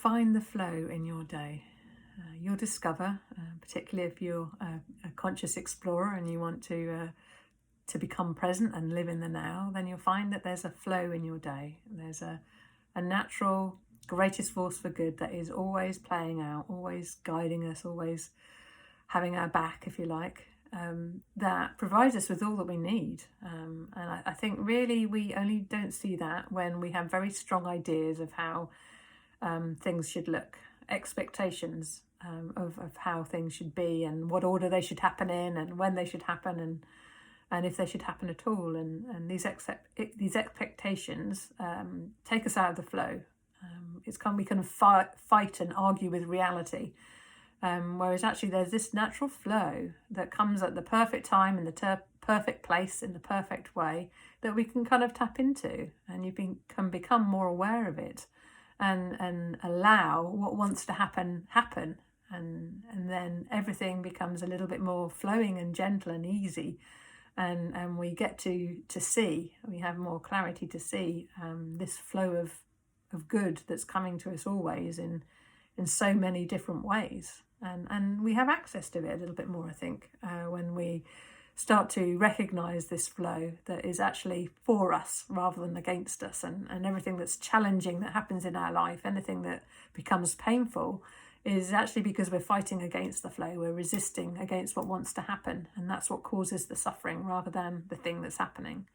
Find the flow in your day. You'll discover, particularly if you're a conscious explorer and you want to become present and live in the now, then you'll find that there's a flow in your day. There's a natural, greatest force for good that is always playing out, always guiding us, always having our back, if you like, that provides us with all that we need. And I think really we only don't see that when we have very strong ideas of how things should look, expectations of how things should be and what order they should happen in and when they should happen and if they should happen at all. And these expectations take us out of the flow. We can fight and argue with reality. Whereas actually there's this natural flow that comes at the perfect time in the perfect place in the perfect way that we can kind of tap into, and you can become more aware of it and allow what wants to happen, and then everything becomes a little bit more flowing and gentle and easy, and we get to see, we have more clarity to see this flow of good that's coming to us always in so many different ways. And we have access to it a little bit more, I think, when we start to recognise this flow that is actually for us rather than against us, and everything that's challenging that happens in our life, anything that becomes painful, is actually because we're fighting against the flow, we're resisting against what wants to happen, and that's what causes the suffering rather than the thing that's happening.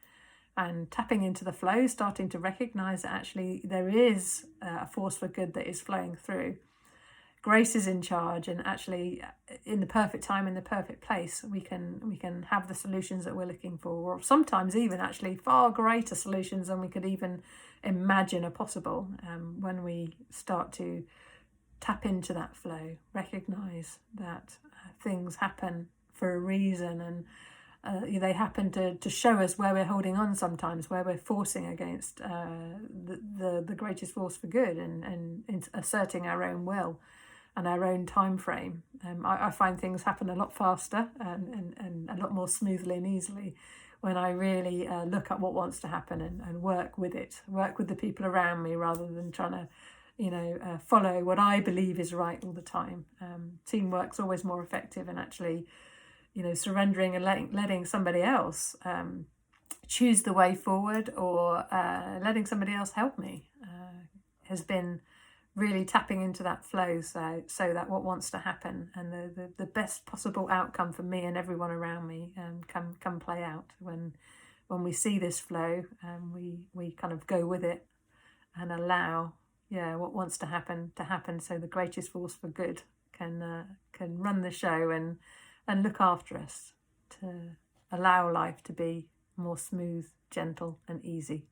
And tapping into the flow, starting to recognise that actually there is a force for good that is flowing through. Grace is in charge, and actually in the perfect time, in the perfect place, we can have the solutions that we're looking for, or sometimes even actually far greater solutions than we could even imagine are possible when we start to tap into that flow, recognise that things happen for a reason, and they happen to show us where we're holding on sometimes, where we're forcing against the greatest force for good and asserting our own will and our own time frame. I find things happen a lot faster and a lot more smoothly and easily when I really look at what wants to happen and work with it, work with the people around me rather than trying to follow what I believe is right all the time. Teamwork's always more effective, and actually surrendering and letting somebody else choose the way forward, or letting somebody else help me has been really tapping into that flow, so that what wants to happen and the best possible outcome for me and everyone around me can play out. When we see this flow, we kind of go with it and allow what wants to happen, so the greatest force for good can run the show and look after us, to allow life to be more smooth, gentle and easy.